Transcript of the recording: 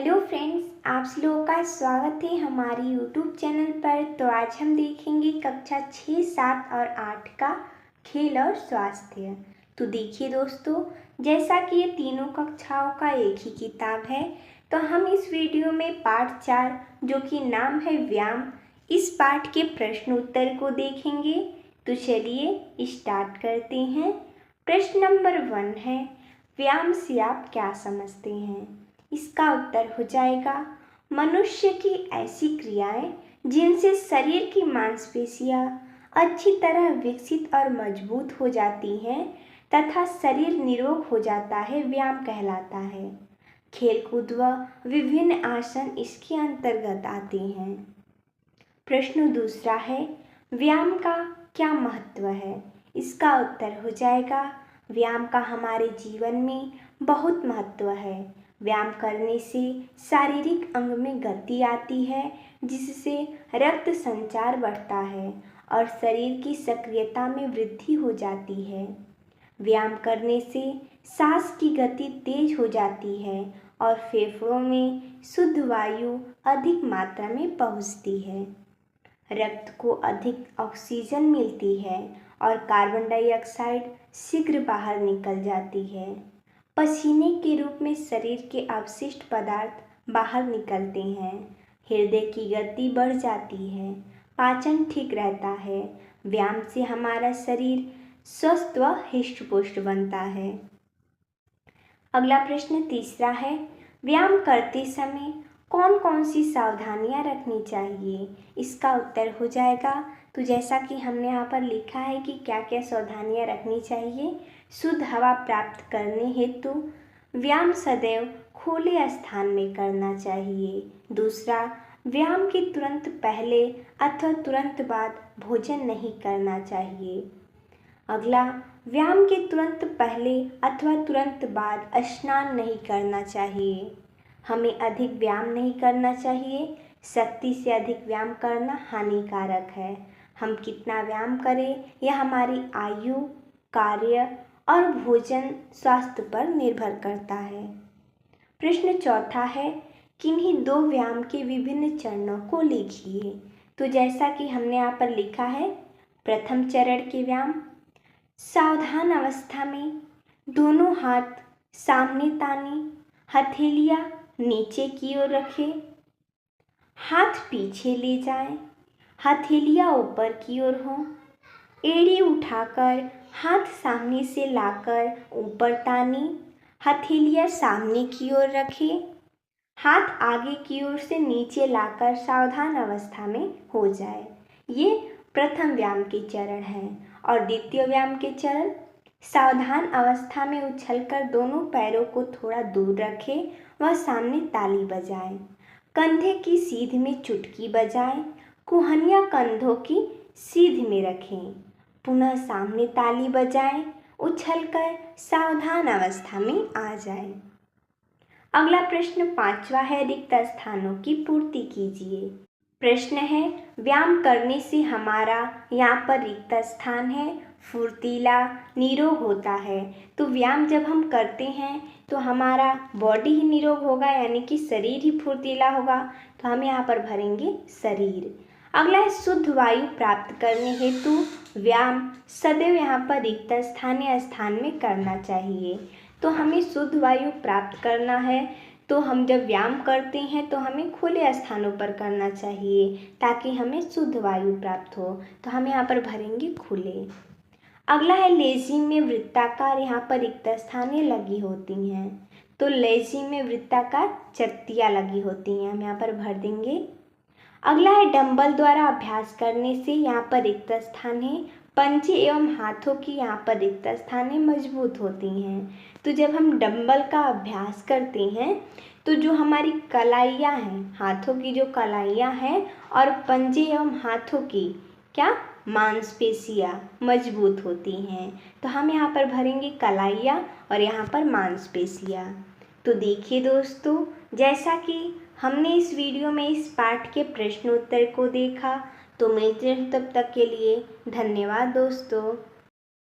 Hello friends, आप लोगों का स्वागत है हमारे यूट्यूब चैनल पर। तो आज हम देखेंगे कक्षा 6, 7 और 8 का खेल और स्वास्थ्य। तो देखिए दोस्तों, जैसा कि ये तीनों कक्षाओं का एक ही किताब है, तो हम इस वीडियो में पाठ 4 जो कि नाम है व्यायाम, इस पाठ के प्रश्न उत्तर को देखेंगे। तो चलिए स्टार्ट करते हैं। प्रश्न नंबर 1 है, व्यायाम से आप क्या समझते हैं? इसका उत्तर हो जाएगा, मनुष्य की ऐसी क्रियाएं जिनसे शरीर की मांसपेशियां अच्छी तरह विकसित और मजबूत हो जाती हैं तथा शरीर निरोग हो जाता है, व्यायाम कहलाता है। खेलकूद व विभिन्न आसन इसके अंतर्गत आते हैं। प्रश्न दूसरा है, व्यायाम का क्या महत्व है? इसका उत्तर हो जाएगा, व्यायाम का हमारे जीवन में बहुत महत्व है। व्यायाम करने से शारीरिक अंग में गति आती है, जिससे रक्त संचार बढ़ता है और शरीर की सक्रियता में वृद्धि हो जाती है। व्यायाम करने से सांस की गति तेज हो जाती है और फेफड़ों में शुद्ध वायु अधिक मात्रा में पहुंचती है। रक्त को अधिक ऑक्सीजन मिलती है और कार्बन डाइऑक्साइड शीघ्र बाहर निकल जाती है। पसीने के रूप में शरीर के अवशिष्ट पदार्थ बाहर निकलते हैं। हृदय की गति बढ़ जाती है, पाचन ठीक रहता है। व्यायाम से हमारा शरीर स्वस्थ व हृष्ट-पुष्ट बनता है। अगला प्रश्न तीसरा है, व्यायाम करते समय कौन कौन सी सावधानियां रखनी चाहिए? इसका उत्तर हो जाएगा, तो जैसा कि हमने यहाँ पर लिखा है कि क्या क्या सावधानियां रखनी चाहिए। शुद्ध हवा प्राप्त करने हेतु व्यायाम सदैव खुले स्थान में करना चाहिए। दूसरा, व्यायाम के तुरंत पहले अथवा तुरंत बाद भोजन नहीं करना चाहिए। अगला, व्यायाम के तुरंत पहले अथवा तुरंत बाद स्नान नहीं करना चाहिए। हमें अधिक व्यायाम नहीं करना चाहिए। शक्ति से अधिक व्यायाम करना हानिकारक है। हम कितना व्यायाम करें यह हमारी आयु, कार्य और भोजन स्वास्थ्य पर निर्भर करता है। प्रश्न चौथा है, किन्हीं 2 व्यायाम के विभिन्न चरणों को लिखिए। तो जैसा कि हमने यहाँ पर लिखा है, प्रथम चरण के व्यायाम, सावधान अवस्था में दोनों हाथ सामने ताने, हथेलियां नीचे की ओर रखें, हाथ पीछे ले जाएं, हथेलियां ऊपर की ओर हों, एड़ी उठाकर हाथ सामने से लाकर ऊपर ताने, हथेलियां सामने की ओर रखें, हाथ आगे की ओर से नीचे लाकर सावधान अवस्था में हो जाए। ये प्रथम व्यायाम के चरण हैं। और द्वितीय व्यायाम के चरण, सावधान अवस्था में उछलकर दोनों पैरों को थोड़ा दूर रखें व सामने ताली बजाएं, कंधे की सीध में चुटकी बजाएं, कुहनियाँ कंधों की सीध में रखें, पुनः सामने ताली बजाएं, उछलकर सावधान अवस्था में आ जाएं। अगला प्रश्न 5वां है, रिक्त स्थानों की पूर्ति कीजिए। प्रश्न है, व्यायाम करने से हमारा यहाँ पर रिक्त स्थान है फुर्तीला निरोग होता है। तो व्यायाम जब हम करते हैं तो हमारा बॉडी ही निरोग होगा, यानी कि शरीर ही फुर्तीला होगा। तो हम यहाँ पर भरेंगे शरीर। अगला है, शुद्ध वायु प्राप्त करने हेतु व्यायाम सदैव यहाँ पर रिक्त स्थानीय स्थान में करना चाहिए। तो हमें शुद्ध वायु प्राप्त करना है, तो हम जब व्यायाम करते हैं तो हमें खुले स्थानों पर करना चाहिए ताकि हमें शुद्ध वायु प्राप्त हो। तो हम यहाँ पर भरेंगे खुले। अगला है, लेजीम में वृत्ताकार यहाँ पर रिक्त स्थानें लगी होती हैं। तो लेजीम में वृत्ताकार चत्तियाँ लगी होती हैं, हम यहाँ पर भर देंगे। अगला है, डंबल द्वारा अभ्यास करने से यहाँ पर रिक्त स्थान है पंजे एवं हाथों की यहाँ पर रिक्त स्थानें मजबूत होती हैं। तो जब हम डंबल का अभ्यास करते हैं तो जो हमारी कलाइयाँ हैं, हाथों की जो कलाइयाँ हैं और पंजे एवं हाथों की क्या मांसपेशियाँ मजबूत होती हैं। तो हम यहाँ पर भरेंगे कलाइयाँ और यहाँ पर मांसपेशियाँ। तो देखिए दोस्तों, जैसा कि हमने इस वीडियो में इस पाठ के प्रश्नोत्तर को देखा, तो मिलते हैं तब तक के लिए धन्यवाद दोस्तों।